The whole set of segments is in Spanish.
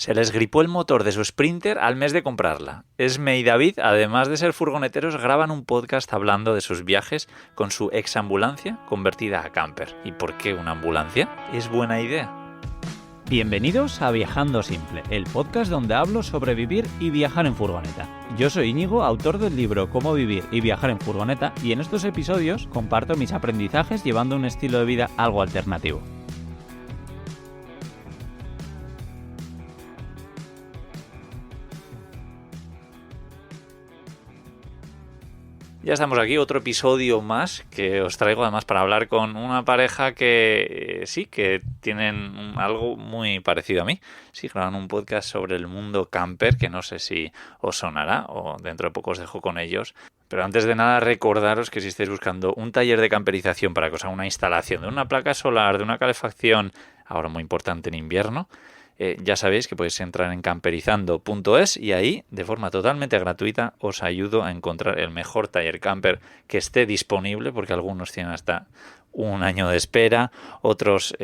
Se les gripó el motor de su Sprinter al mes de comprarla. Esme y David, además de ser furgoneteros, graban un podcast hablando de sus viajes con su ex-ambulancia convertida a camper. ¿Y por qué una ambulancia? ¿Es buena idea? Bienvenidos a Viajando Simple, el podcast donde hablo sobre vivir y viajar en furgoneta. Yo soy Íñigo, autor del libro Cómo vivir y viajar en furgoneta, y en estos episodios comparto mis aprendizajes llevando un estilo de vida algo alternativo. Ya estamos aquí, otro episodio más que os traigo además para hablar con una pareja que sí, que tienen algo muy parecido a mí. Sí, graban un podcast sobre el mundo camper que no sé si os sonará o dentro de poco os dejo con ellos. Pero antes de nada recordaros que si estáis buscando un taller de camperización para que os haga una instalación de una placa solar, de una calefacción, ahora muy importante en invierno, ya sabéis que podéis entrar en camperizando.es y ahí, de forma totalmente gratuita, os ayudo a encontrar el mejor taller camper que esté disponible, porque algunos tienen hasta un año de espera, otros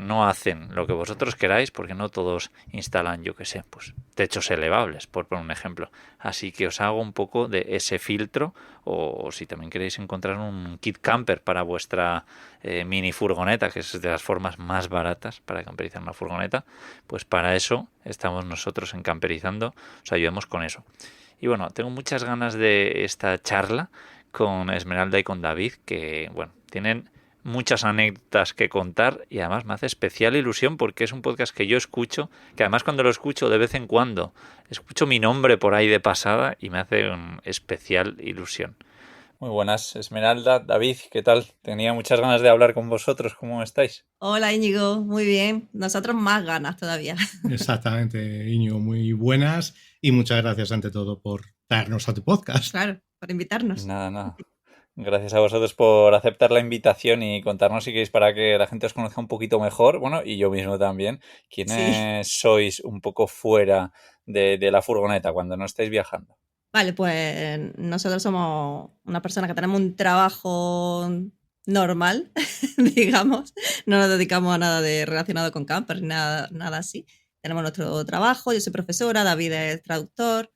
no hacen lo que vosotros queráis, porque no todos instalan, yo qué sé, pues techos elevables, por poner un ejemplo. Así que os hago un poco de ese filtro, o si también queréis encontrar un kit camper para vuestra mini furgoneta, que es de las formas más baratas para camperizar una furgoneta, pues para eso estamos nosotros en Camperizando, os ayudamos con eso. Y bueno, tengo muchas ganas de esta charla con Esmeralda y con David, que bueno, tienen muchas anécdotas que contar y además me hace especial ilusión porque es un podcast que yo escucho, que además cuando lo escucho de vez en cuando escucho mi nombre por ahí de pasada y me hace especial ilusión. Muy buenas, Esmeralda, David, ¿qué tal? Tenía muchas ganas de hablar con vosotros, ¿cómo estáis? Hola Íñigo, muy bien. Nosotros más ganas todavía. Exactamente, Íñigo, muy buenas y muchas gracias ante todo por traernos a tu podcast. Claro, por invitarnos. Nada. Gracias a vosotros por aceptar la invitación y contarnos si queréis para que la gente os conozca un poquito mejor, bueno, y yo mismo también, quiénes sois un poco fuera de la furgoneta cuando no estáis viajando. Vale, pues nosotros somos una persona que tenemos un trabajo normal, digamos. No nos dedicamos a nada relacionado con camper, nada así. Tenemos nuestro trabajo, yo soy profesora, David es traductor,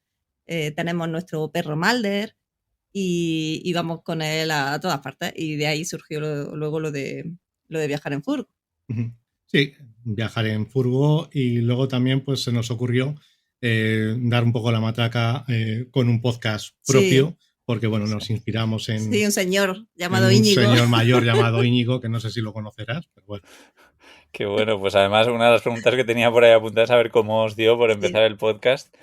tenemos nuestro perro Mulder y vamos con él a todas partes. Y de ahí surgió luego lo de viajar en furgo. Sí, viajar en furgo y luego también pues se nos ocurrió dar un poco la matraca con un podcast propio, sí, porque bueno, nos inspiramos en... Sí, un señor llamado Íñigo. Un señor mayor llamado Íñigo, que no sé si lo conocerás, pero bueno. Qué bueno, pues además una de las preguntas que tenía por ahí apuntadas es a ver cómo os dio por empezar el podcast.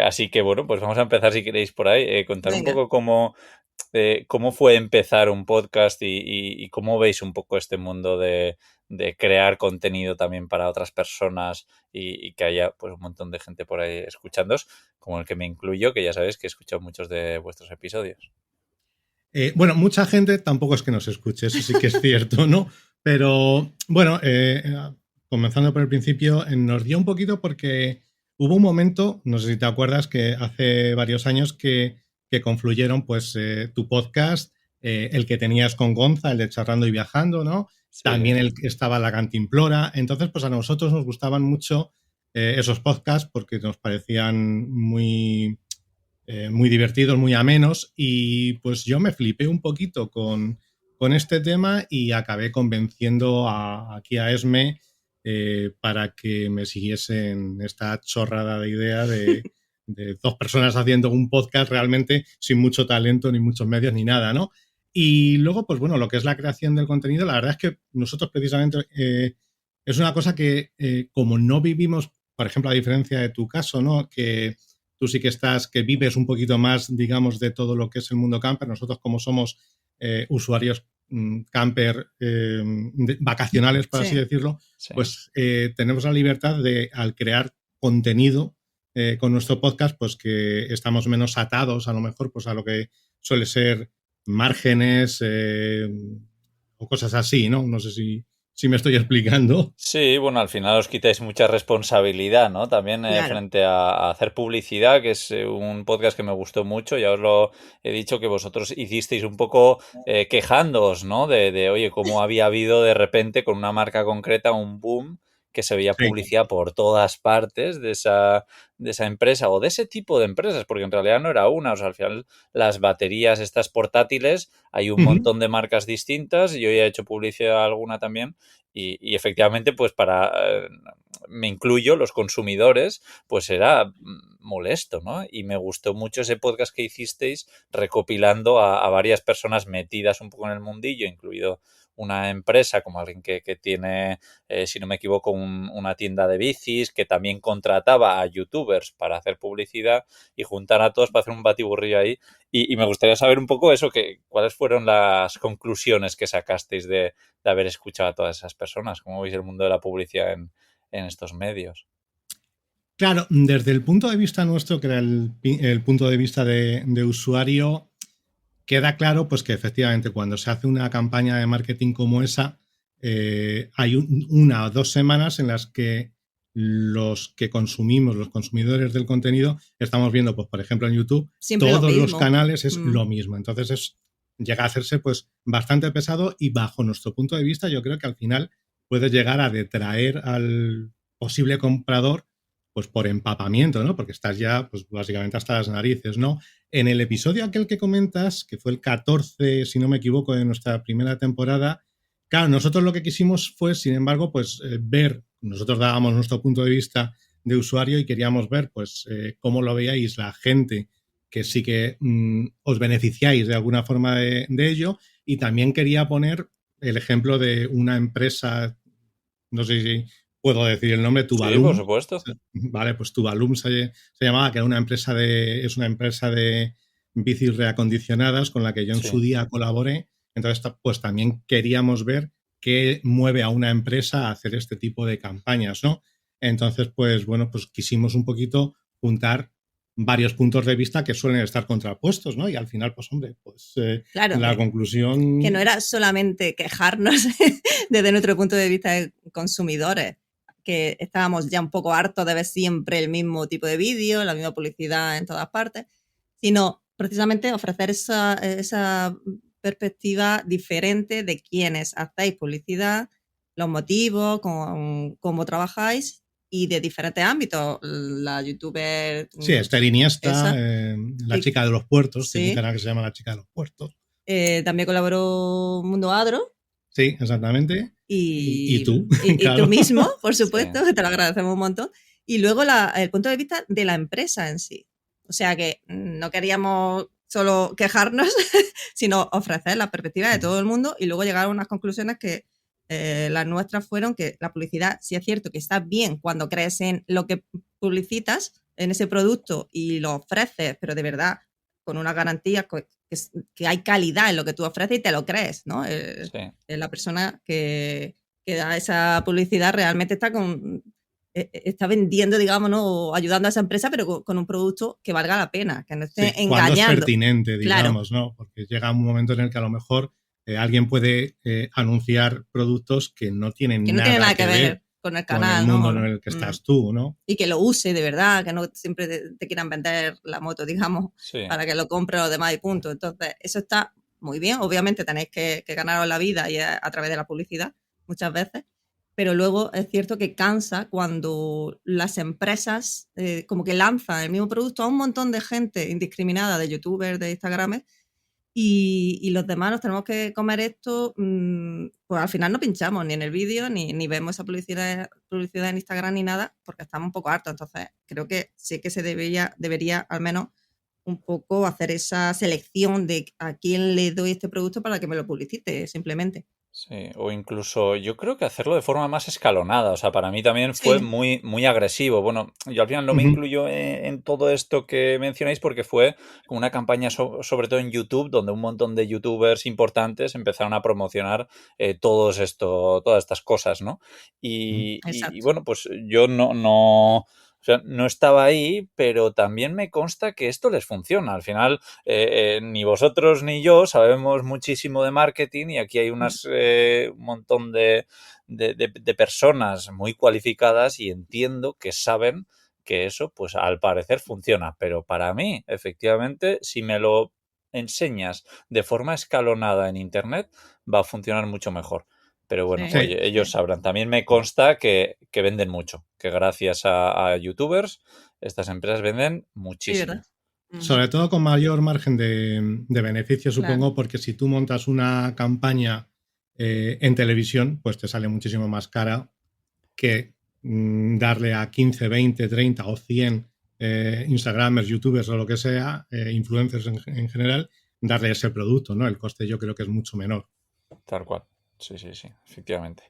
Así que bueno, pues vamos a empezar si queréis por ahí. Contar un poco cómo fue empezar un podcast y cómo veis un poco este mundo de crear contenido también para otras personas y que haya pues un montón de gente por ahí escuchándoos, como el que me incluyo, que ya sabéis que he escuchado muchos de vuestros episodios. Bueno, mucha gente tampoco es que nos escuche, eso sí que es cierto, ¿no? Pero bueno, comenzando por el principio, nos dio un poquito porque hubo un momento, no sé si te acuerdas, que hace varios años que confluyeron pues tu podcast, el que tenías con Gonza, el de Charlando y Viajando, ¿no? Sí. También estaba La Cantimplora. Entonces, pues a nosotros nos gustaban mucho esos podcasts porque nos parecían muy divertidos, muy amenos, y pues yo me flipé un poquito con este tema y acabé convenciendo aquí a Esme para que me siguiese en esta chorrada de idea de dos personas haciendo un podcast realmente sin mucho talento, ni muchos medios, ni nada, ¿no? Y luego, pues bueno, lo que es la creación del contenido, la verdad es que nosotros precisamente es una cosa que como no vivimos, por ejemplo, a diferencia de tu caso, ¿no? Que tú sí que vives un poquito más, digamos, de todo lo que es el mundo camper. Nosotros, como somos usuarios camper vacacionales, por así decirlo, pues tenemos la libertad de, al crear contenido con nuestro podcast, pues que estamos menos atados, a lo mejor, pues a lo que suele ser márgenes o cosas así, ¿no? No sé si me estoy explicando. Sí, bueno, al final os quitáis mucha responsabilidad, ¿no? También frente a hacer publicidad, que es un podcast que me gustó mucho. Ya os lo he dicho que vosotros hicisteis un poco quejándoos, ¿no? De oye, cómo había habido de repente con una marca concreta un boom que se veía Sí. publicidad por todas partes de esa empresa o de ese tipo de empresas, porque en realidad no era una, o sea, al final las baterías estas portátiles, hay un Ujú. montón de marcas distintas, yo ya he hecho publicidad a alguna también y efectivamente pues me incluyo, los consumidores, pues era molesto, ¿no? Y me gustó mucho ese podcast que hicisteis recopilando a varias personas metidas un poco en el mundillo, incluido una empresa como alguien que tiene, si no me equivoco, una tienda de bicis, que también contrataba a youtubers para hacer publicidad y juntar a todos para hacer un batiburrillo ahí. Y me gustaría saber un poco eso, cuáles fueron las conclusiones que sacasteis de haber escuchado a todas esas personas. ¿Cómo veis el mundo de la publicidad en estos medios? Claro, desde el punto de vista nuestro, que era el punto de vista de usuario, queda claro pues que efectivamente cuando se hace una campaña de marketing como esa, hay una o 2 semanas en las que los que consumimos, los consumidores del contenido, estamos viendo, pues por ejemplo en YouTube, Siempre lo todos los mismo. canales es lo mismo. Entonces llega a hacerse pues bastante pesado y bajo nuestro punto de vista yo creo que al final puede llegar a detraer al posible comprador pues por empapamiento, ¿no? Porque estás ya pues básicamente hasta las narices, ¿no? En el episodio aquel que comentas, que fue el 14, si no me equivoco, de nuestra primera temporada, claro, nosotros lo que quisimos fue, sin embargo, pues ver, nosotros dábamos nuestro punto de vista de usuario y queríamos ver, pues, cómo lo veíais la gente que sí que os beneficiáis de alguna forma de ello, y también quería poner el ejemplo de una empresa, no sé si puedo decir el nombre, Sí, por Tuvalum. supuesto. Vale, pues Tuvalum se llamaba, que era es una empresa de bicis reacondicionadas con la que yo en su Sí. día colaboré. Entonces, pues también queríamos ver qué mueve a una empresa a hacer este tipo de campañas, ¿no? Entonces, pues bueno, pues quisimos un poquito juntar varios puntos de vista que suelen estar contrapuestos, ¿no? Y al final, pues hombre, pues Claro, la que no conclusión... era solamente quejarnos desde nuestro punto de vista de consumidores, que estábamos ya un poco hartos de ver siempre el mismo tipo de vídeo, la misma publicidad en todas partes, sino precisamente ofrecer esa perspectiva diferente de quiénes hacéis publicidad, los motivos, cómo trabajáis y de diferentes ámbitos. La youtuber Sí, Esther Iniesta, esa, la que chica de los puertos, tiene un sí, canal que se llama La chica de los puertos. también colaboró Mundo Adro. Sí, exactamente. Y tú, Y tú claro. mismo, por Sí. supuesto, que te lo agradecemos un montón. Y luego el punto de vista de la empresa en sí. O sea que no queríamos solo quejarnos, sino ofrecer la perspectiva de todo el mundo y luego llegar a unas conclusiones que las nuestras fueron que la publicidad, sí es cierto que está bien cuando crees en lo que publicitas, en ese producto y lo ofreces, pero de verdad, con una garantía que hay calidad en lo que tú ofreces y te lo crees, ¿no? Sí. La persona que da esa publicidad realmente está vendiendo, digamos, ¿no? O ayudando a esa empresa, pero con un producto que valga la pena, que no esté Sí, cuando es engañando. pertinente, Claro, digamos, ¿no? Porque llega un momento en el que a lo mejor alguien puede anunciar productos que no tienen que no tiene nada nada que que ver ver con el con el canal, mundo en ¿no? el que estás tú, ¿no? Y que lo use de verdad, que no siempre te quieran vender la moto, digamos, Sí. para que lo compre los demás y punto. Entonces, eso está muy bien. Obviamente tenéis que ganaros la vida y a través de la publicidad muchas veces, pero luego es cierto que cansa cuando las empresas como que lanzan el mismo producto a un montón de gente indiscriminada, de youtubers, de instagramers, y los demás nos tenemos que comer esto, pues al final no pinchamos ni en el vídeo, ni vemos esa publicidad en Instagram ni nada, porque estamos un poco hartos. Entonces, creo que sí que se debería al menos un poco hacer esa selección de a quién le doy este producto para que me lo publicite, simplemente. Sí, o incluso yo creo que hacerlo de forma más escalonada. O sea, para mí también fue Sí, muy, muy agresivo. Bueno, yo al final no me Ujú. incluyo en todo esto que mencionáis porque fue una campaña sobre todo en YouTube, donde un montón de youtubers importantes empezaron a promocionar todas estas cosas, ¿no? Y exacto. bueno, pues yo o sea, no estaba ahí, pero también me consta que esto les funciona. Al final, ni vosotros ni yo sabemos muchísimo de marketing y aquí hay un montón de personas muy cualificadas y entiendo que saben que eso, pues al parecer funciona. Pero para mí, efectivamente, si me lo enseñas de forma escalonada en Internet, va a funcionar mucho mejor. Pero bueno, Sí. oye, ellos sabrán. También me consta que venden mucho, que gracias a youtubers estas empresas venden Sí, muchísimo. ¿verdad? Ujú. Sobre todo con mayor margen de beneficio, supongo, Claro. porque si tú montas una campaña en televisión, pues te sale muchísimo más cara que darle a 15, 20, 30 o 100 Instagramers, YouTubers o lo que sea, influencers en general, darle ese producto, ¿no? El coste yo creo que es mucho menor. Tal cual. Sí, sí, sí, efectivamente.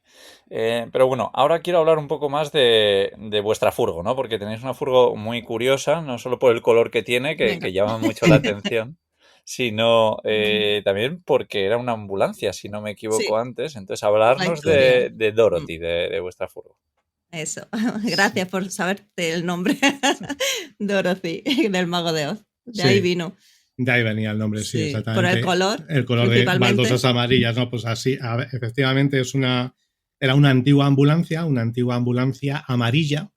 Pero bueno, ahora quiero hablar un poco más de vuestra furgo, ¿no? Porque tenéis una furgo muy curiosa, no solo por el color que tiene, que Venga. llama mucho la atención, sino también porque era una ambulancia, si no me equivoco Sí, antes. Entonces, la hablarnos historia. de Dorothy, de vuestra furgo. Eso. Gracias por saberte el nombre. Dorothy, del Mago de Oz. De ahí Sí, vino. de ahí venía el nombre, sí, Sí, por el exactamente. color, El color de principalmente. baldosas amarillas, ¿no? Pues así, efectivamente era una antigua ambulancia amarilla.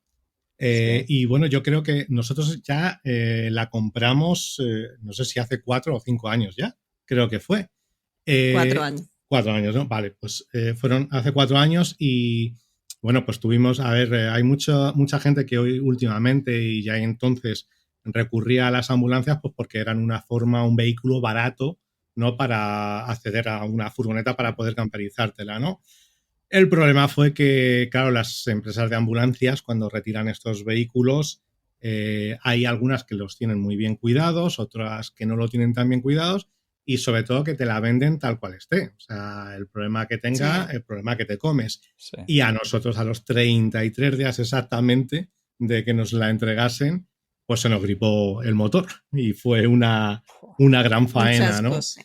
Sí. Y bueno, yo creo que nosotros ya la compramos, no sé si hace 4 o 5 años ya, creo que fue. 4 años. 4 años, ¿no? Vale, pues fueron hace 4 años y bueno, pues tuvimos, a ver, hay mucha gente que hoy últimamente y ya entonces recurría a las ambulancias pues porque eran una forma, un vehículo barato, ¿no? Para acceder a una furgoneta para poder camperizártela, ¿no? El problema fue que, claro, las empresas de ambulancias, cuando retiran estos vehículos, hay algunas que los tienen muy bien cuidados, otras que no lo tienen tan bien cuidados y sobre todo que te la venden tal cual esté. O sea, el problema que tenga, Sí. el problema que te comes. Sí. Y a nosotros a los 33 días exactamente de que nos la entregasen, pues se nos gripó el motor y fue una gran Un faena, chasco, ¿no? sí.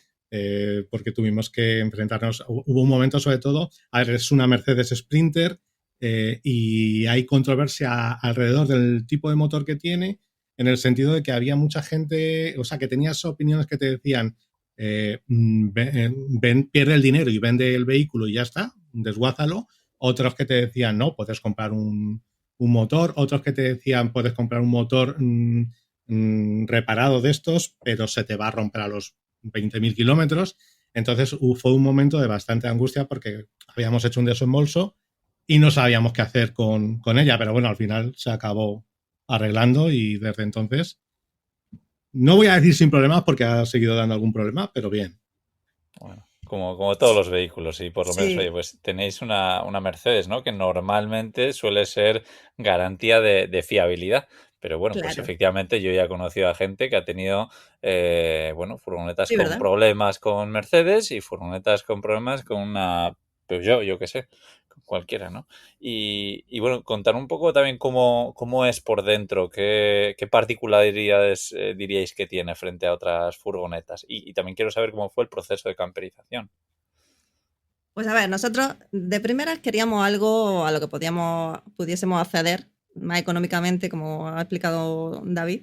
Porque tuvimos que enfrentarnos. Hubo un momento, sobre todo, a ver, es una Mercedes Sprinter y hay controversia alrededor del tipo de motor que tiene, en el sentido de que había mucha gente, o sea, que tenías opiniones que te decían, pierde el dinero y vende el vehículo y ya está, desguázalo. Otros que te decían, no, puedes comprar un motor. Otros que te decían, puedes comprar un motor reparado de estos, pero se te va a romper a los 20.000 kilómetros. Entonces fue un momento de bastante angustia porque habíamos hecho un desembolso y no sabíamos qué hacer con ella, pero bueno, al final se acabó arreglando y desde entonces, no voy a decir sin problemas porque ha seguido dando algún problema, pero bien. Bueno, como todos los vehículos, y por lo menos, oye, Sí, pues tenéis una Mercedes, ¿no? Que normalmente suele ser garantía de fiabilidad. Pero bueno, pues claro. efectivamente yo ya he conocido a gente que ha tenido, bueno, furgonetas Sí, con ¿verdad? problemas con Mercedes y furgonetas con problemas con una Peugeot, yo qué sé, con cualquiera, ¿no? Y bueno, contar un poco también cómo es por dentro, qué particularidades diríais que tiene frente a otras furgonetas. Y también quiero saber cómo fue el proceso de camperización. Pues a ver, nosotros de primeras queríamos algo a lo que pudiésemos acceder más económicamente, como ha explicado David,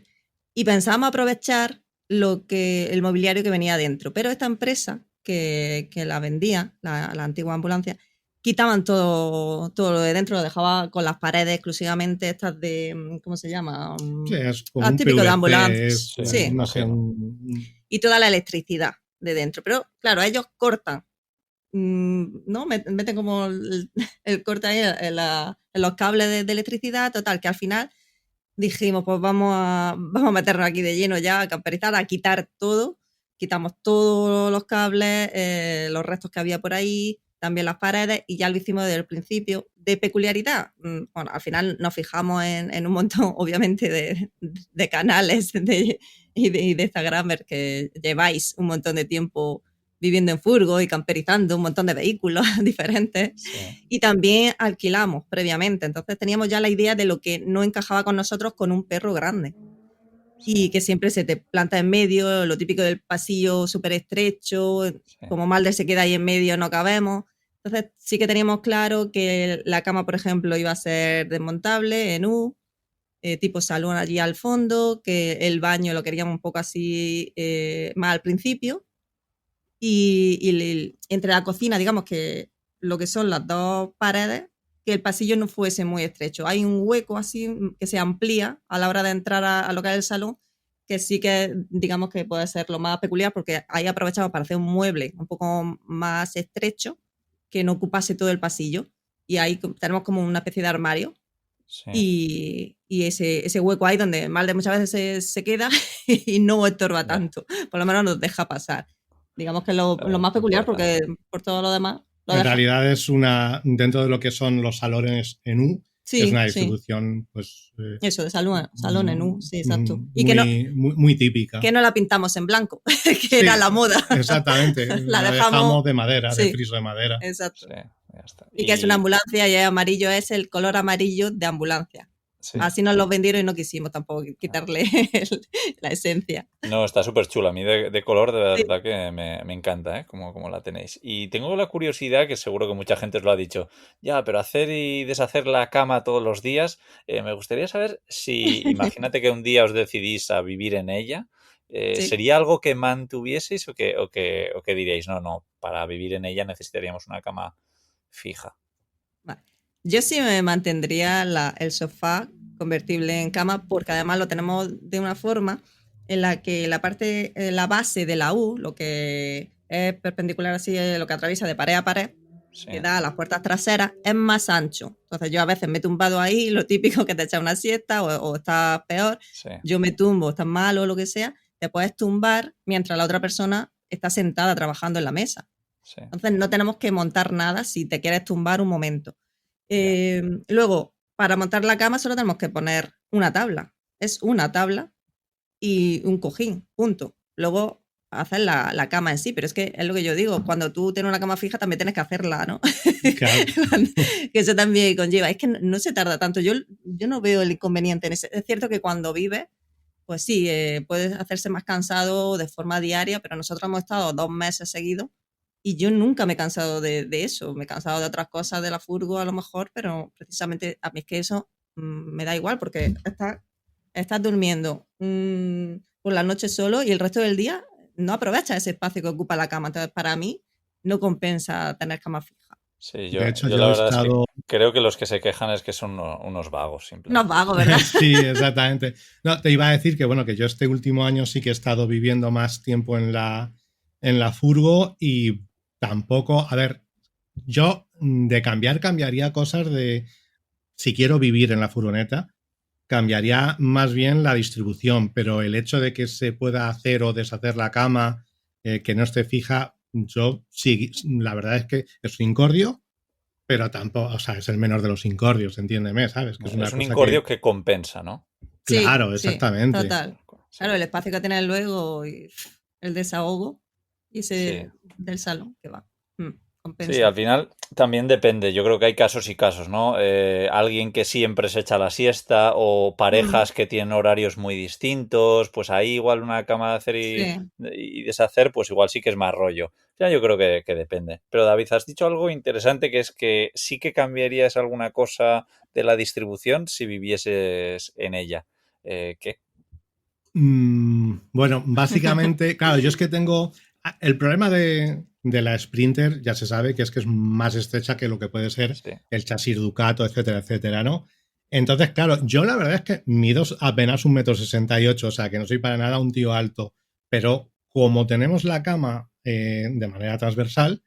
y pensábamos aprovechar el mobiliario que venía dentro. Pero esta empresa que la vendía, la antigua ambulancia, quitaban todo lo de dentro, lo dejaba con las paredes exclusivamente estas de, ¿cómo se llama? Sí, es como un Típico de PVC, ambulancia. es, Sí, Sí, no sé, imagino. y toda la electricidad de dentro. Pero claro, ellos cortan, ¿no? Meten como el corte ahí en los cables de electricidad, total, que al final dijimos, pues vamos a meternos aquí de lleno ya, a camperizar, a quitar todo. Quitamos todos los cables, los restos que había por ahí, también las paredes, y ya lo hicimos desde el principio. De peculiaridad, bueno, al final nos fijamos en un montón, obviamente, de canales y de Instagramers que lleváis un montón de tiempo viviendo en furgo y camperizando un montón de vehículos diferentes. Sí, Y también alquilamos previamente, entonces teníamos ya la idea de lo que no encajaba con nosotros con un perro grande. sí, Y que siempre se te planta en medio, lo típico del pasillo súper estrecho, sí. como Mulder se queda ahí en medio, no cabemos. Entonces sí que teníamos claro que la cama, por ejemplo, iba a ser desmontable en U, tipo salón allí al fondo, que el baño lo queríamos un poco así más al principio. Y entre la cocina, digamos que lo que son las dos paredes, que el pasillo no fuese muy estrecho. Hay un hueco así que se amplía a la hora de entrar a lo que es el salón, que sí que digamos que puede ser lo más peculiar porque ahí aprovechamos para hacer un mueble un poco más estrecho que no ocupase todo el pasillo. Y ahí tenemos como una especie de armario. Sí. Y ese hueco ahí donde Malde muchas veces se queda y no estorba tanto. Por lo menos nos deja pasar. Digamos que es lo más peculiar porque por todo lo demás... En realidad es dentro de lo que son los salones en U, sí, es una distribución, pues... eso, de salón en U, sí, exacto. Y muy típica. Que no la pintamos en blanco, que era la moda. Exactamente, la dejamos de madera, de friso de madera. Exacto. Sí, ya está. Y que es una ambulancia y el amarillo es el color amarillo de ambulancia. Sí. Así nos lo vendieron y no quisimos tampoco quitarle la esencia. No, está súper chula. A mí de color de verdad que me encanta, ¿eh? Como la tenéis. Y tengo la curiosidad, que seguro que mucha gente os lo ha dicho, ya, pero hacer y deshacer la cama todos los días, me gustaría saber si, imagínate que un día os decidís a vivir en ella, ¿sería algo que mantuvieseis o que diríais, no, para vivir en ella necesitaríamos una cama fija? Vale. Yo sí me mantendría el sofá convertible en cama porque además lo tenemos de una forma en la que la base de la U, lo que es perpendicular así, lo que atraviesa de pared a pared, que da a las puertas traseras, es más ancho. Entonces yo a veces me he tumbado ahí, lo típico que te echa una siesta o estás peor, yo me tumbo, estás malo o lo que sea, te puedes tumbar mientras la otra persona está sentada trabajando en la mesa. Entonces no tenemos que montar nada si te quieres tumbar un momento. Luego, para montar la cama solo tenemos que poner una tabla. Es una tabla y un cojín, punto. Luego hacer la cama en sí, pero es que es lo que yo digo, cuando tú tienes una cama fija también tienes que hacerla, ¿no? Claro. Que eso también conlleva. Es que no se tarda tanto. Yo no veo el inconveniente en eso. Es cierto que cuando vives, pues sí, puedes hacerse más cansado de forma diaria, pero nosotros hemos estado 2 meses seguidos y yo nunca me he cansado de eso. Me he cansado de otras cosas de la furgo a lo mejor, pero precisamente a mí es que eso me da igual porque estás durmiendo por la noche solo y el resto del día no aprovechas ese espacio que ocupa la cama. Entonces, para mí, no compensa tener cama fija. Sí, yo la verdad es que creo que los que se quejan es que son unos vagos, simplemente. Unos vagos, ¿verdad? Sí, exactamente. No, te iba a decir que, bueno, que yo este último año sí que he estado viviendo más tiempo en la furgo y tampoco, a ver, yo de cambiaría cosas de si quiero vivir en la furgoneta, cambiaría más bien la distribución, pero el hecho de que se pueda hacer o deshacer la cama, que no esté fija, yo sí, la verdad es que es un incordio, pero tampoco, o sea, es el menor de los incordios, entiéndeme, ¿sabes? Que es un incordio que compensa, ¿no? Claro, exactamente. Sí, total. Claro, el espacio que tienes luego y el desahogo y ese del salón que va. Compensa. Sí, al final también depende. Yo creo que hay casos y casos, ¿no? Alguien que siempre se echa la siesta o parejas que tienen horarios muy distintos, pues ahí igual una cama de hacer y deshacer, pues igual sí que es más rollo. Ya yo creo que depende. Pero David, has dicho algo interesante que es que sí que cambiarías alguna cosa de la distribución si vivieses en ella. ¿Qué? Bueno, básicamente, claro, yo es que tengo... El problema de la Sprinter ya se sabe que es más estrecha que lo que puede ser el chasis Ducato, etcétera, etcétera, ¿no? Entonces, claro, yo la verdad es que mido apenas 1,68 m, o sea, que no soy para nada un tío alto, pero como tenemos la cama de manera transversal,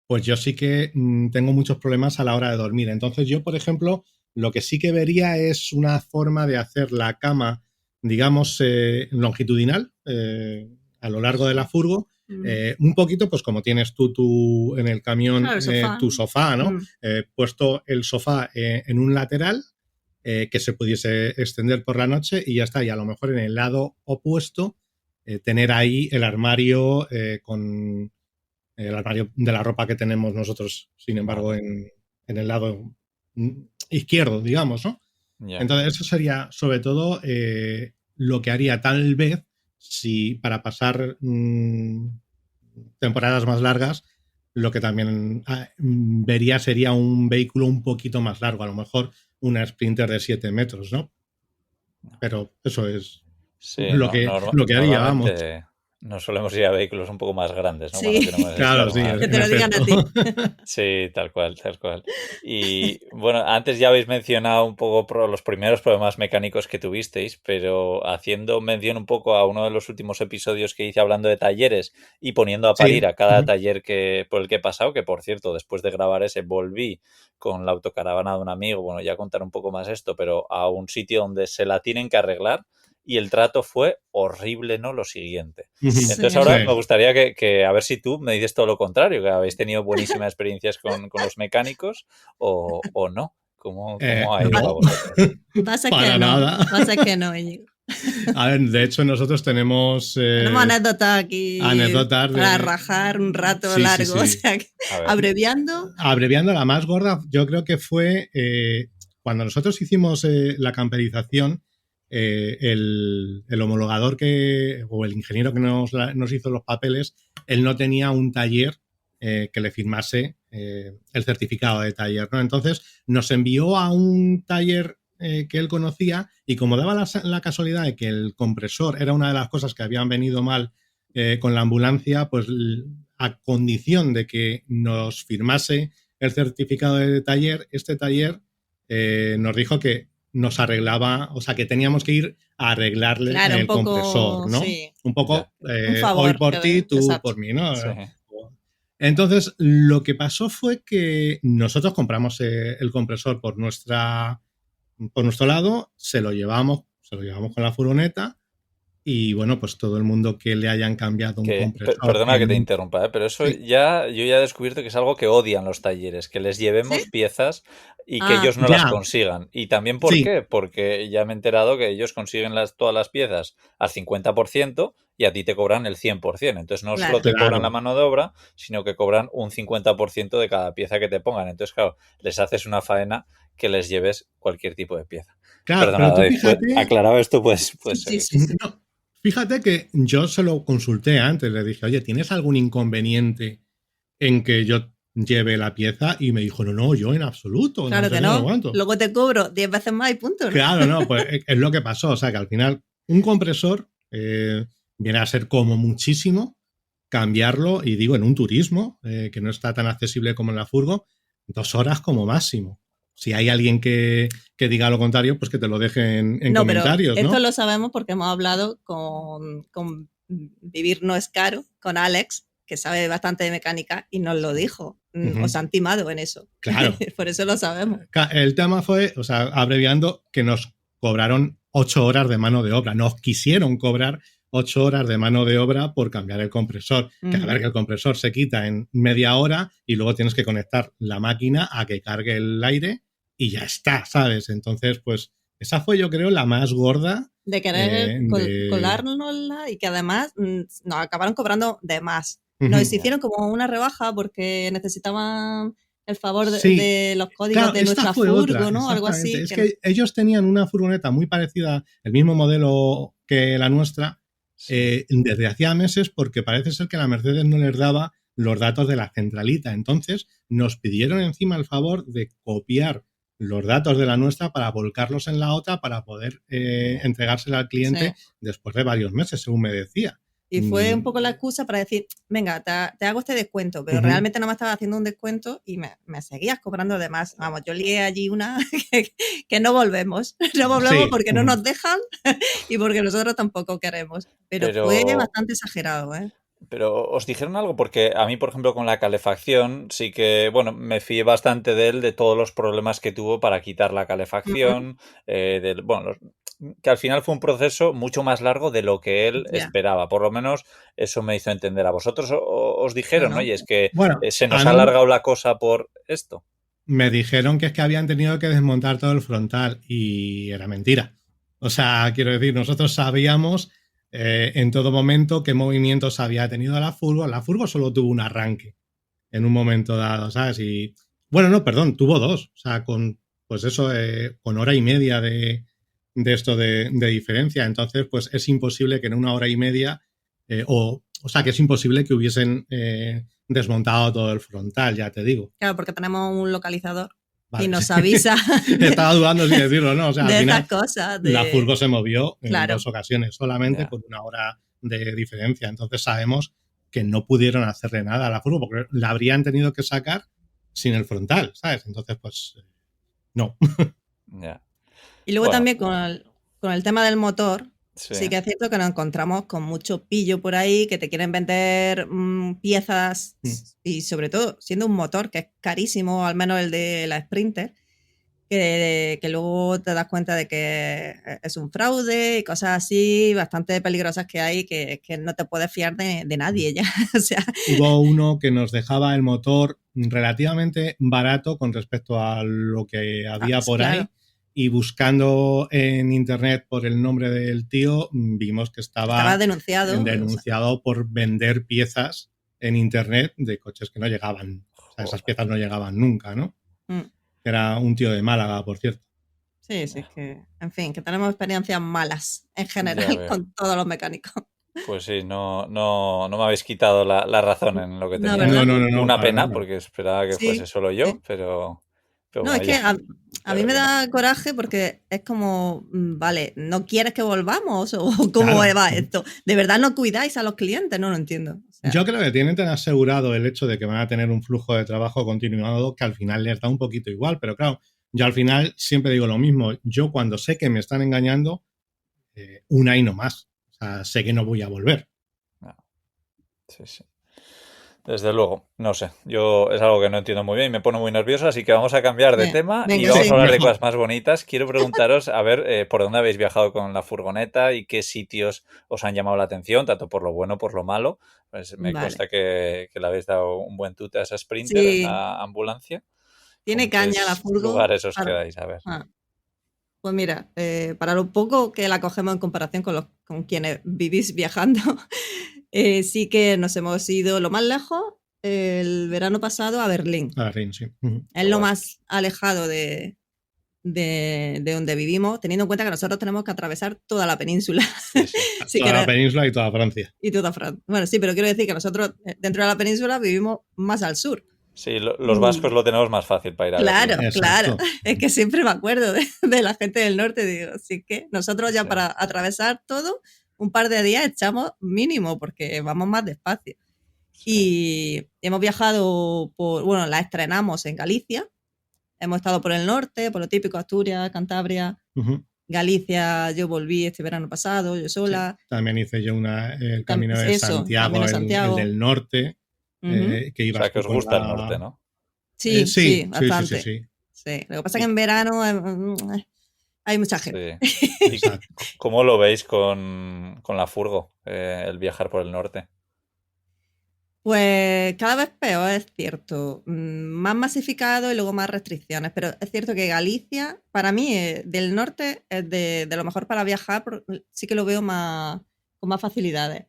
pues yo sí que tengo muchos problemas a la hora de dormir. Entonces yo, por ejemplo, lo que sí que vería es una forma de hacer la cama, digamos, longitudinal, a lo largo de la furgo, un poquito, pues como tienes tú en el camión, claro, tu sofá, ¿no? Puesto el sofá en un lateral que se pudiese extender por la noche y ya está. Y a lo mejor en el lado opuesto tener ahí el armario con el armario de la ropa que tenemos nosotros, sin embargo, en el lado izquierdo, digamos, ¿no? Yeah. Entonces eso sería sobre todo lo que haría tal vez si para pasar temporadas más largas, lo que también vería sería un vehículo un poquito más largo, a lo mejor una Sprinter de 7 metros, ¿no? Pero eso es lo que haría, vamos. No solemos ir a vehículos un poco más grandes, ¿no? Sí. Cuando tenemos Claro, sí, más... Que te lo digan a ti. Sí, tal cual, tal cual. Y bueno, antes ya habéis mencionado un poco los primeros problemas mecánicos que tuvisteis, pero haciendo mención un poco a uno de los últimos episodios que hice hablando de talleres y poniendo a parir Sí. a cada taller por el que he pasado, que por cierto, después de grabar ese volví con la autocaravana de un amigo, bueno, ya contaré un poco más esto, pero a un sitio donde se la tienen que arreglar. Y el trato fue horrible, ¿no? Lo siguiente. Entonces Sí. ahora Sí. me gustaría que a ver si tú me dices todo lo contrario, que habéis tenido buenísimas experiencias con los mecánicos o no. ¿Cómo ha ido a No, vosotros? Pasa para que no. nada. Pasa que no, Íñigo. A ver, de hecho nosotros tenemos Tenemos anécdotas aquí anécdotas para de... rajar un rato Sí, sí, largo. sí. O sea, que, A ver. abreviando. Abreviando, la más gorda, yo creo que fue cuando nosotros hicimos la camperización, el homologador o el ingeniero que nos hizo los papeles, él no tenía un taller que le firmase el certificado de taller, ¿no? Entonces nos envió a un taller que él conocía y como daba la casualidad de que el compresor era una de las cosas que habían venido mal con la ambulancia, pues a condición de que nos firmase el certificado de taller, este taller nos dijo que nos arreglaba, o sea, que teníamos que ir a arreglarle Claro, el un poco, compresor, ¿no? sí. Un poco Un favor, hoy por ti, tú exacto. por mí, ¿no? Sí. Entonces, lo que pasó fue que nosotros compramos el compresor por nuestro lado, se lo llevamos con la furgoneta y bueno, pues todo el mundo que le hayan cambiado un compresor. Perdona que te interrumpa, pero eso Sí. yo ya he descubierto que es algo que odian los talleres, que les llevemos ¿Sí? piezas y que ellos no Ya. las consigan. Y también, ¿por Sí. qué? Porque ya me he enterado que ellos consiguen todas las piezas al 50% y a ti te cobran el 100%. Entonces no Claro. solo te cobran Claro. la mano de obra, sino que cobran un 50% de cada pieza que te pongan. Entonces, claro, les haces una faena que les lleves cualquier tipo de pieza. Claro, Perdona, pero tú David, fíjate... aclarado esto, pues Sí, seguir. sí, sí. No, fíjate que yo se lo consulté antes, le dije, oye, ¿tienes algún inconveniente en que yo lleve la pieza? Y me dijo, no, yo en absoluto. Claro no sé que qué, no. cuánto. Luego te cobro 10 veces más y punto, ¿no? Claro, no, pues es lo que pasó. O sea, que al final un compresor viene a ser como muchísimo cambiarlo, y digo, en un turismo que no está tan accesible como en la furgo, 2 horas como máximo. Si hay alguien que diga lo contrario, pues que te lo deje en No, comentarios, pero ¿no? esto lo sabemos porque hemos hablado con Vivir No es Caro, con Alex, que sabe bastante de mecánica y nos lo dijo. Ujú. Os han timado en eso. Claro. Por eso lo sabemos. El tema fue, o sea, abreviando, que nos cobraron 8 horas de mano de obra. Nos quisieron cobrar 8 horas de mano de obra por cambiar el compresor. Que a ver, que el compresor se quita en media hora y luego tienes que conectar la máquina a que cargue el aire y ya está, ¿sabes? Entonces, pues esa fue, yo creo, la más gorda. De querer colárnosla y que además nos acabaron cobrando de más. Nos hicieron como una rebaja porque necesitaban el favor de los códigos de nuestra furgo, ¿no? Algo así. Es que ellos tenían una furgoneta muy parecida, el mismo modelo que la nuestra, desde hacía meses, porque parece ser que la Mercedes no les daba los datos de la centralita. Entonces nos pidieron encima el favor de copiar los datos de la nuestra para volcarlos en la otra para poder entregársela al cliente después de varios meses, según me decía. Y fue un poco la excusa para decir, venga, te hago este descuento, pero realmente no me estaba haciendo un descuento y me seguías cobrando de más. Vamos, yo lié allí una que no volvemos. No volvemos porque no nos dejan y porque nosotros tampoco queremos. Pero fue bastante exagerado, ¿eh? Pero os dijeron algo, porque a mí, por ejemplo, con la calefacción sí que, bueno, me fié bastante de él, de todos los problemas que tuvo para quitar la calefacción, que al final fue un proceso mucho más largo de lo que él esperaba. Por lo menos eso me hizo entender. ¿A vosotros os dijeron, no? Y es que se nos ha alargado la cosa por esto. Me dijeron que es que habían tenido que desmontar todo el frontal y era mentira. O sea, quiero decir, nosotros sabíamos en todo momento qué movimientos había tenido la furgo. La furgo solo tuvo un arranque en un momento dado, ¿sabes? Y bueno, no, perdón, tuvo 2. O sea, con pues eso, con hora y media de esto de diferencia. Entonces, pues es imposible que en una hora y media o sea, que es imposible que hubiesen desmontado todo el frontal, ya te digo. Claro, porque tenemos un localizador. Vale. Y nos avisa. Estaba dudando si decirlo, ¿no? O sea, de al final, estas cosas. La furgo se movió en 2 ocasiones solamente por una hora de diferencia. Entonces sabemos que no pudieron hacerle nada a la furgo porque la habrían tenido que sacar sin el frontal, ¿sabes? Entonces, pues, no. Ya. Y luego Bueno. también con el tema del motor, Sí. sí que es cierto que nos encontramos con mucho pillo por ahí que te quieren vender piezas y sobre todo siendo un motor que es carísimo, al menos el de la Sprinter, que luego te das cuenta de que es un fraude y cosas así bastante peligrosas que hay que no te puedes fiar de nadie ya. O sea, Hubo uno que nos dejaba el motor relativamente barato con respecto a lo que había por claro. ahí. Y buscando en internet por el nombre del tío, vimos que estaba denunciado por vender piezas en internet de coches que no llegaban. O sea, esas piezas no llegaban nunca, ¿no? Era un tío de Málaga, por cierto. Sí, que, en fin, que tenemos experiencias malas en general con todos los mecánicos. Pues sí, no me habéis quitado la razón en lo que tenía. No, una pena, porque esperaba que fuese solo yo, pero no, bueno, es que a mí me da coraje porque es como, vale, ¿no quieres que volvamos? ¿O cómo va esto? ¿De verdad no cuidáis a los clientes? No lo entiendo. O sea, yo creo que tienen tan asegurado el hecho de que van a tener un flujo de trabajo continuado que al final les da un poquito igual, pero claro, yo al final siempre digo lo mismo. Yo cuando sé que me están engañando, una y no más. O sea, sé que no voy a volver. No. Sí. Desde luego, no sé. Yo es algo que no entiendo muy bien y me pone muy nervioso, así que vamos a cambiar de tema y vamos a hablar de cosas más bonitas. Quiero preguntaros, a ver, por dónde habéis viajado con la furgoneta y qué sitios os han llamado la atención, tanto por lo bueno como por lo malo. Pues me consta que le habéis dado un buen tute a esa Sprinter en la ambulancia. Tiene caña la furgo. ¿Qué lugares os quedáis? A ver. Pues mira, para lo poco que la cogemos en comparación con quienes vivís viajando, sí que nos hemos ido lo más lejos el verano pasado a Berlín. A Berlín, sí. Es lo más alejado de donde vivimos, teniendo en cuenta que nosotros tenemos que atravesar toda la península. Sí. Toda la península y toda Francia. Y toda Francia. Bueno, sí, pero quiero decir que nosotros dentro de la península vivimos más al sur. Sí, los vascos lo tenemos más fácil para ir a Berlín. Claro. Es que siempre me acuerdo de la gente del norte. Digo, así que nosotros ya para atravesar todo, un par de días echamos mínimo porque vamos más despacio. Sí. Y hemos viajado la estrenamos en Galicia. Hemos estado por el norte, por lo típico, Asturias, Cantabria. Galicia, yo volví este verano pasado, yo sola. Sí. También hice yo el camino de Santiago, el del norte. Que ibas, o sea, que os gusta el norte, ¿no? Sí, bastante. Sí. Lo que pasa es que en verano hay mucha gente. Sí. ¿Y cómo lo veis con la furgo, el viajar por el norte? Pues cada vez peor, es cierto. Más masificado y luego más restricciones. Pero es cierto que Galicia, para mí, del norte, es de lo mejor para viajar. Sí que lo veo con más facilidades.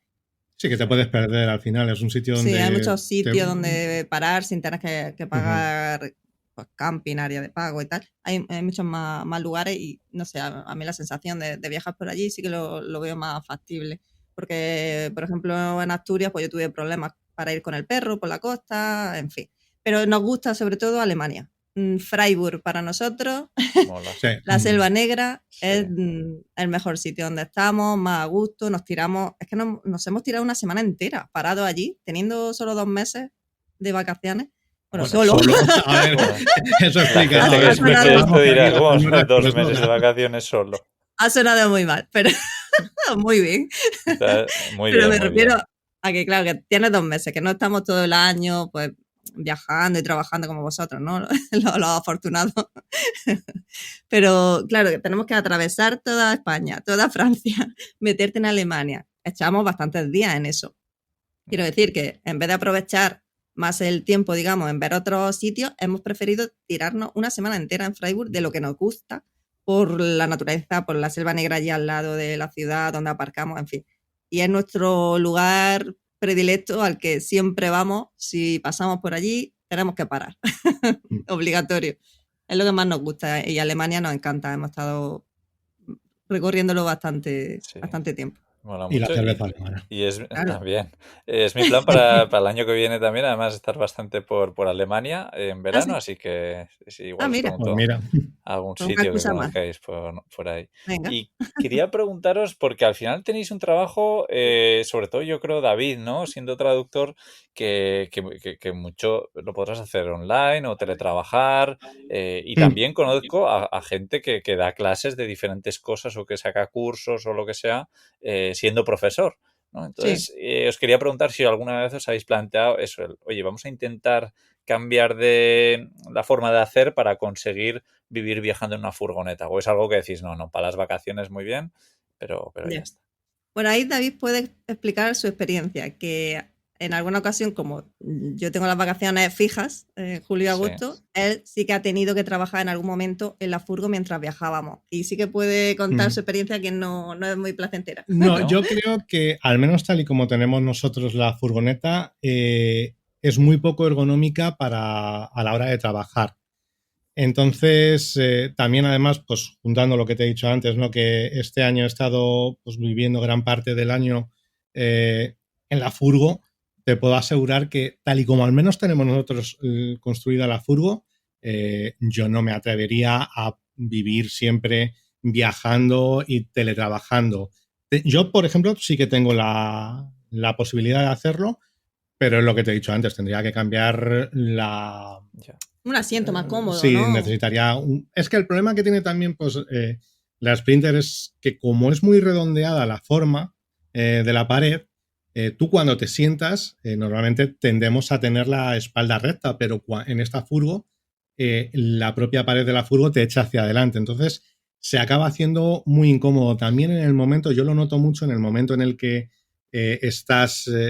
Sí, que te puedes perder al final. Es un sitio donde... Sí, hay muchos sitios donde parar sin tener que pagar pues, camping, área de pago y tal. Hay muchos más lugares y, no sé, a mí la sensación de viajar por allí sí que lo veo más factible. Porque, por ejemplo, en Asturias pues yo tuve problemas para ir con el perro por la costa, en fin. Pero nos gusta sobre todo Alemania. Freiburg para nosotros, la Selva Negra es el mejor sitio donde estamos, más a gusto, nos tiramos, es que nos hemos tirado una semana entera parados allí, teniendo solo 2 meses de vacaciones. Bueno, solo. A ver, eso explica. Esto dirás, ¿cómo son 2 meses de vacaciones solo? Ha sonado muy mal, pero muy bien. Muy pero bien, me refiero a que, claro, que tienes 2 meses, que no estamos todo el año, pues, viajando y trabajando como vosotros, ¿no? Los afortunados. Pero, claro, que tenemos que atravesar toda España, toda Francia, meterte en Alemania. Echamos bastantes días en eso. Quiero decir que en vez de aprovechar más el tiempo, digamos, en ver otros sitios, hemos preferido tirarnos una semana entera en Freiburg de lo que nos gusta por la naturaleza, por la Selva Negra allí al lado de la ciudad donde aparcamos, en fin. Y es nuestro lugar predilecto al que siempre vamos. Si pasamos por allí, tenemos que parar. Obligatorio. Es lo que más nos gusta y Alemania nos encanta. Hemos estado recorriéndolo bastante tiempo. Mola Y la mucho cerveza alemana. y es Claro. también. Es mi plan para el año que viene también, además estar bastante por Alemania en Ah, verano, sí. así que sí, Ah, igual os mira, Pues pregunto mira, algún pues una sitio que excusa más. conozcáis por ahí. Venga. Y quería preguntaros, porque al final tenéis un trabajo, sobre todo yo creo, David, ¿no? Siendo traductor, que mucho lo podrás hacer online o teletrabajar. Y también conozco a gente que da clases de diferentes cosas o que saca cursos o lo que sea, siendo profesor, ¿no? Sí. Entonces, os quería preguntar si alguna vez os habéis planteado eso, oye, vamos a intentar cambiar de la forma de hacer para conseguir vivir viajando en una furgoneta. O es algo que decís, no, para las vacaciones muy bien, pero ya Ya. está. Bueno, ahí David puede explicar su experiencia, que en alguna ocasión, como yo tengo las vacaciones fijas, julio y Sí. agosto, él sí que ha tenido que trabajar en algún momento en la furgo mientras viajábamos. Y sí que puede contar su experiencia, que no es muy placentera. No, ¿No? yo creo que al menos tal y como tenemos nosotros la furgoneta, es muy poco ergonómica a la hora de trabajar. Entonces, también además, pues juntando lo que te he dicho antes, ¿no? Que este año he estado pues, viviendo gran parte del año en la furgo, te puedo asegurar que tal y como al menos tenemos nosotros construida la furgo, yo no me atrevería a vivir siempre viajando y teletrabajando. Yo, por ejemplo, sí que tengo la posibilidad de hacerlo, pero es lo que te he dicho antes, tendría que cambiar Ya. Un asiento más cómodo, sí, ¿no? necesitaría Es que el problema que tiene también pues, la Sprinter es que como es muy redondeada la forma de la pared, tú cuando te sientas, normalmente tendemos a tener la espalda recta, pero en esta furgo, la propia pared de la furgo te echa hacia adelante. Entonces, se acaba haciendo muy incómodo. También en el momento, yo lo noto mucho en el momento en el que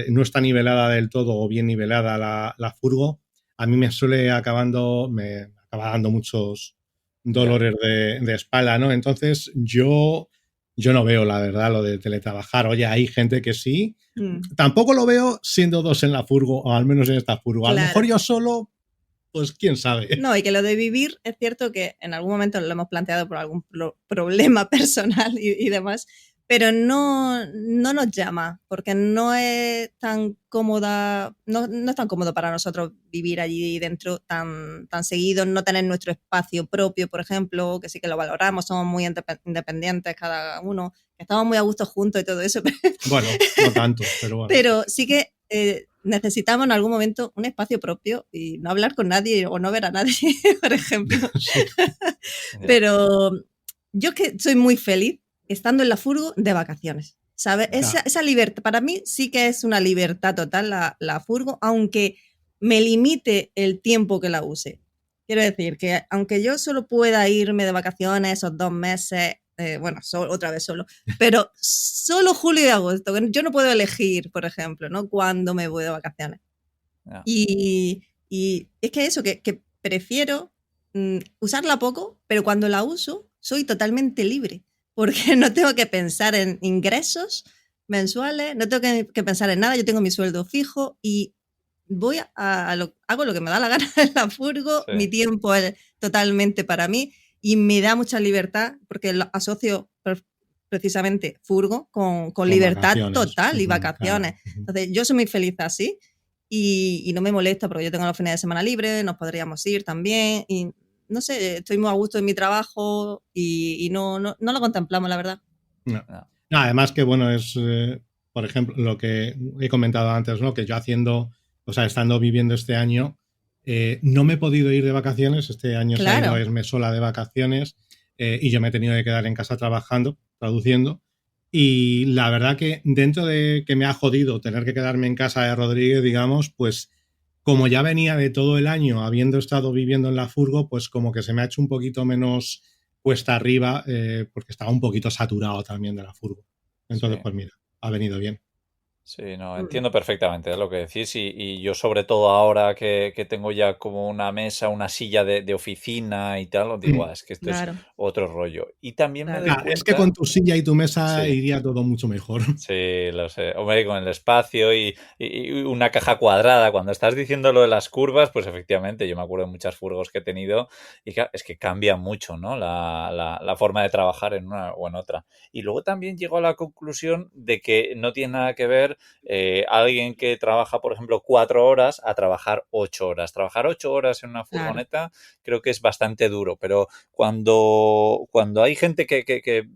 no está nivelada del todo o bien nivelada la furgo, a mí me acaba dando muchos Ya. dolores de espalda, ¿no? Entonces yo no veo, la verdad, lo de teletrabajar. Oye, hay gente que sí. Tampoco lo veo siendo dos en la furgo, o al menos en esta furgo. A lo mejor Claro. yo solo, pues quién sabe. No, y que lo de vivir es cierto que en algún momento lo hemos planteado por algún problema personal y demás, pero no nos llama, porque no es tan cómoda, no es tan cómodo para nosotros vivir allí dentro tan seguido, no tener nuestro espacio propio, por ejemplo, que sí que lo valoramos, somos muy independientes cada uno, que estamos muy a gusto juntos y todo eso. Bueno, no tanto, pero bueno. Pero sí que necesitamos en algún momento un espacio propio y no hablar con nadie o no ver a nadie, por ejemplo. Sí. Pero yo que soy muy feliz estando en la furgo de vacaciones. ¿Sabes? Esa libertad, para mí sí que es una libertad total la furgo, aunque me limite el tiempo que la use. Quiero decir que aunque yo solo pueda irme de vacaciones esos 2 meses, bueno, otra vez solo, pero solo julio y agosto, yo no puedo elegir, por ejemplo, ¿no? Cuándo me voy de vacaciones. Ya. Y es que eso, que prefiero usarla poco, pero cuando la uso soy totalmente libre, porque no tengo que pensar en ingresos mensuales, no tengo que pensar en nada, yo tengo mi sueldo fijo y hago lo que me da la gana en la furgo, Sí. mi tiempo es totalmente para mí y me da mucha libertad porque lo asocio precisamente furgo con libertad total y vacaciones. Claro. Entonces, yo soy muy feliz así y no me molesta porque yo tengo los fines de semana libres, nos podríamos ir también y no sé, estoy muy a gusto en mi trabajo y no lo contemplamos, la verdad. No. No, además que, bueno, es, por ejemplo, lo que he comentado antes, ¿no? Que yo estando viviendo este año, no me he podido ir de vacaciones. Este año se ha ido a irme sola de vacaciones y yo me he tenido que quedar en casa trabajando, traduciendo. Y la verdad que dentro de que me ha jodido tener que quedarme en casa de Rodríguez, digamos, pues como ya venía de todo el año habiendo estado viviendo en la furgo, pues como que se me ha hecho un poquito menos cuesta arriba porque estaba un poquito saturado también de la furgo. Entonces, Sí. pues mira, ha venido bien. Sí, no, entiendo perfectamente lo que decís y yo sobre todo ahora que tengo ya como una mesa, una silla de oficina y tal, os digo, Mm. "Ah, es que esto es Claro, otro rollo". Y también me doy claro. Claro, es que con cuenta, tu silla y tu mesa sí, iría todo mucho mejor. sí, lo sé. Hombre, con el espacio y una caja cuadrada, cuando estás diciendo lo de las curvas, pues efectivamente, yo me acuerdo de muchas furgos que he tenido y claro, es que cambia mucho, ¿no? La forma de trabajar en una o en otra. Y luego también llego a la conclusión de que no tiene nada que ver alguien que trabaja, por ejemplo, 4 horas a trabajar 8 horas. Trabajar 8 horas en una Claro, furgoneta creo que es bastante duro, pero cuando hay gente que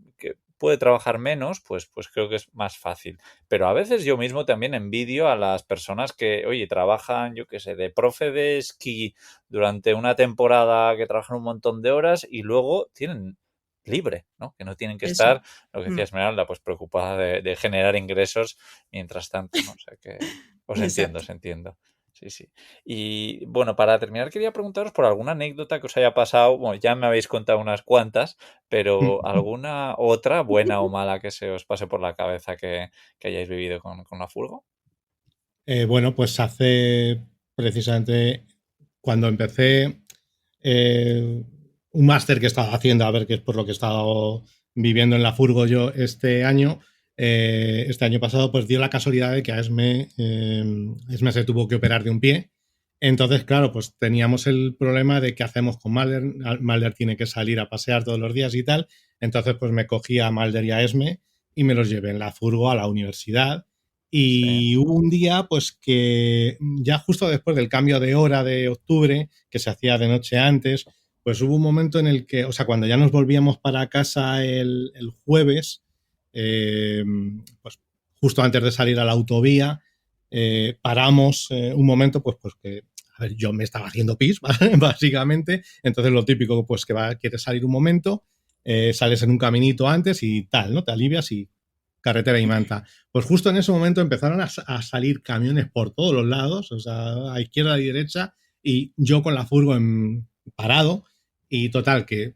puede trabajar menos, pues creo que es más fácil. Pero a veces yo mismo también envidio a las personas que, oye, trabajan, yo qué sé, de profe de esquí durante una temporada, que trabajan un montón de horas y luego tienen libre, ¿no? Que no tienen que eso. estar, lo que decía Mm, Esmeralda, pues preocupada de generar ingresos mientras tanto, ¿no? O sea que exacto. os entiendo. Sí, sí. Y bueno, para terminar quería preguntaros por alguna anécdota que os haya pasado. Bueno, ya me habéis contado unas cuantas, pero alguna otra, buena o mala, que se os pase por la cabeza que hayáis vivido con la furgo. Bueno, pues hace precisamente cuando empecé un máster que estaba haciendo, a ver qué es por lo que he estado viviendo en la furgo yo este año pasado, pues dio la casualidad de que a Esme se tuvo que operar de un pie. Entonces, claro, pues teníamos el problema de qué hacemos con Malder. Malder tiene que salir a pasear todos los días y tal. Entonces, pues me cogí a Malder y a Esme y me los llevé en la furgo a la universidad. Sí, Y hubo un día, pues que ya justo después del cambio de hora de octubre, que se hacía de noche antes, pues hubo un momento en el que, o sea, cuando ya nos volvíamos para casa el jueves, eh, pues justo antes de salir a la autovía, paramos un momento, pues que, a ver, yo me estaba haciendo pis, básicamente, entonces lo típico, pues que quieres salir un momento, sales en un caminito antes y tal, ¿no? Te alivias y carretera y manta. Pues justo en ese momento empezaron a salir camiones por todos los lados, o sea, a izquierda y derecha, y yo con la furgo parado, y total, que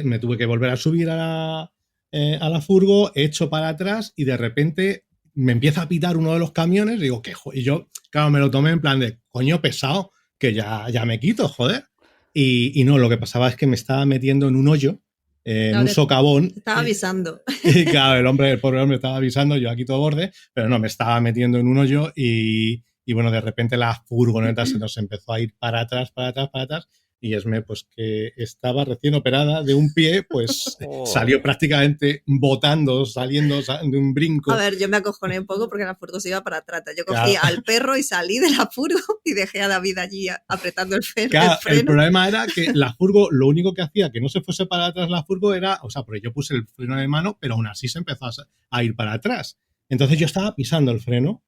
me tuve que volver a subir a la furgo, echo para atrás y de repente me empieza a pitar uno de los camiones, y digo, ¿qué? Y yo, claro, me lo tomé en plan de, coño, pesado, que ya me quito, joder. Y no, lo que pasaba es que me estaba metiendo en un hoyo, en Claro un que socavón. te estaba avisando. Y claro, el pobre hombre estaba avisando, yo aquí todo borde, pero no, me estaba metiendo en un hoyo y bueno, de repente la furgoneta se nos empezó a ir para atrás, para atrás, para atrás. Y Esme, pues que estaba recién operada de un pie, pues salió joder. prácticamente botando, saliendo de un A brinco. ver, yo me acojoné un poco porque la furgo se iba para atrás. Yo cogí Claro, al perro y salí de la furgo y dejé a David allí apretando el claro, el freno. problema era que la furgo, lo único que hacía que no se fuese para atrás la furgo era, o sea, porque yo puse el freno de mano, pero aún así se empezó a ir para atrás. Entonces yo estaba pisando el freno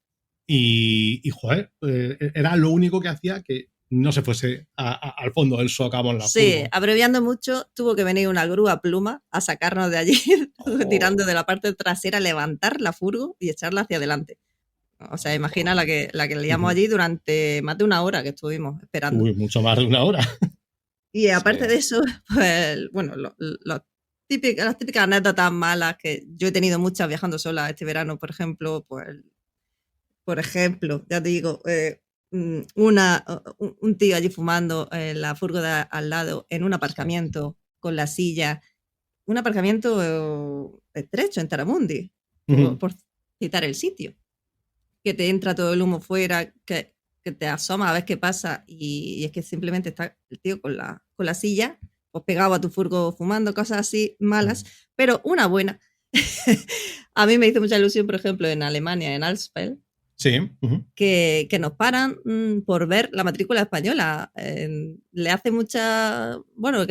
joder, era lo único que hacía que no se fuese al fondo del socavón la Sí, furgo. abreviando mucho, tuvo que venir una grúa pluma a sacarnos de allí, tirando de Joder. la parte trasera, levantar la furgo y echarla hacia adelante. O sea, imagina la que liamos Ujú. allí durante más de una hora que estuvimos esperando. Uy, mucho más de una hora. Y Sí. aparte de eso, pues, bueno, las típicas anécdotas malas que yo he tenido muchas viajando sola este verano, por ejemplo, pues, por ejemplo, ya te digo, un tío allí fumando en la furgo de al lado, en un Sí. aparcamiento, con la silla, un aparcamiento estrecho en Taramundi, Ujú. por citar el sitio, que te entra todo el humo fuera, que te asoma a ver qué pasa y es que simplemente está el tío con la silla, pues pegado a tu furgo fumando, cosas así malas, pero una buena. A mí me hizo mucha ilusión, por ejemplo, en Alemania, en Alsfeld, Sí. Ujú. que nos paran por ver la matrícula española. Le hace mucha, bueno,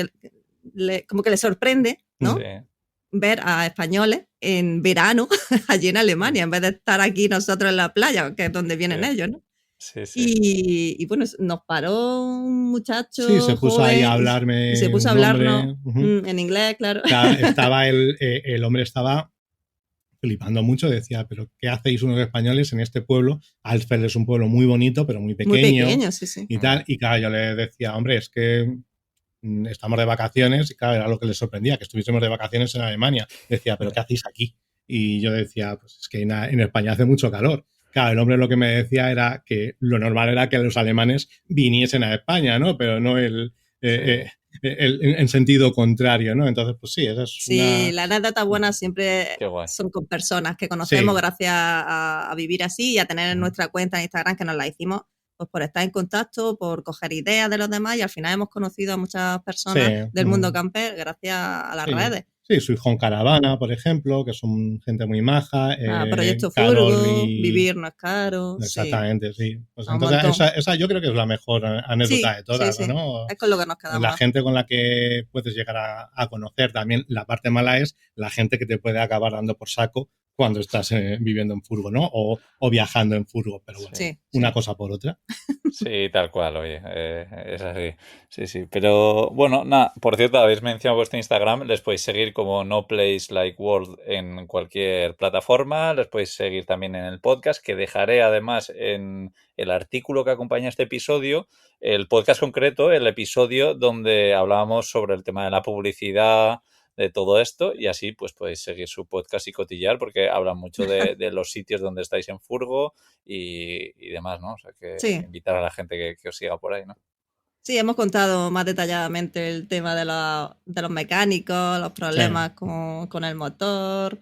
como que le sorprende, Sí. ¿no? Ver a españoles en verano allí en Alemania, en vez de estar aquí nosotros en la playa, que es donde Sí. vienen ellos, ¿no? Sí, sí. Y bueno, nos paró un Sí, se muchacho puso ahí a joven y se hablarme puso a un hablarnos hombre. Ujú. en inglés, claro. Estaba el hombre estaba flipando mucho, decía, pero ¿qué hacéis unos españoles en este pueblo? Alsfeld es un pueblo muy bonito, pero muy Muy pequeño pequeño, sí, sí. y tal. Y claro, yo le decía, hombre, es que estamos de vacaciones y claro, era lo que les sorprendía, que estuviésemos de vacaciones en Alemania. Decía, pero ¿qué hacéis aquí? Y yo decía, pues es que en España hace mucho calor. Claro, el hombre lo que me decía era que lo normal era que los alemanes viniesen a España, ¿no? Pero no en sentido contrario, ¿no? Entonces, pues sí, esa es Sí, la anécdota buena siempre Qué guay. son con personas que conocemos Sí. gracias a vivir así y a tener nuestra cuenta en Instagram, que nos la hicimos pues por estar en contacto, por coger ideas de los demás, y al final hemos conocido a muchas personas Sí. del mundo camper gracias a las Sí. redes. Sí, su hijo en caravana, por ejemplo, que son gente muy maja. Proyecto Carol Furgo, y- vivir no es caro. Exactamente, sí. Pues Un entonces montón. esa yo creo que es la mejor anécdota de todas, sí. ¿no? Es con lo que nos quedamos. La gente con la que puedes llegar a conocer. También la parte mala es la gente que te puede acabar dando por saco cuando estás viviendo en furgo, ¿no? O viajando en furgo, pero bueno, Sí, una cosa por otra. Sí, tal cual, oye, es así. Sí, sí. Pero bueno, nada, por cierto, habéis mencionado vuestro Instagram, les podéis seguir como No Place Like World en cualquier plataforma, les podéis seguir también en el podcast, que dejaré además en el artículo que acompaña este episodio, el podcast concreto, el episodio donde hablábamos sobre el tema de la publicidad, de todo esto, y así pues podéis seguir su podcast y cotillar, porque hablan mucho de los sitios donde estáis en furgo y demás, ¿no? O sea que Sí. invitar a la gente que os siga por ahí, ¿no? Sí, hemos contado más detalladamente el tema de los mecánicos, los problemas con el motor,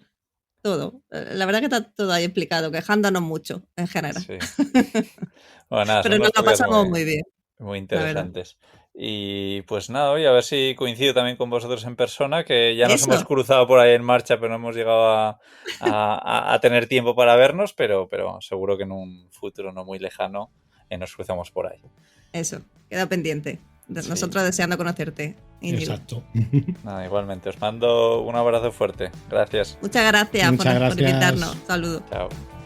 todo. La verdad que está todo ahí explicado, quejándonos mucho en general. Sí. Bueno, nada, Pero son nos unos lo podcasts pasamos muy bien. muy la verdad. interesantes. Y pues nada, oye, a ver si coincido también con vosotros en persona, que ya nos Eso. hemos cruzado por ahí en marcha, pero no hemos llegado a tener tiempo para vernos, pero seguro que en un futuro no muy lejano nos cruzamos por ahí. Eso, queda pendiente. Sí. Nosotros deseando conocerte, Íñigo. Exacto. Nada, igualmente, os mando un abrazo fuerte. Gracias. Muchas gracias, Muchas por gracias. invitarnos. Saludos. Chao.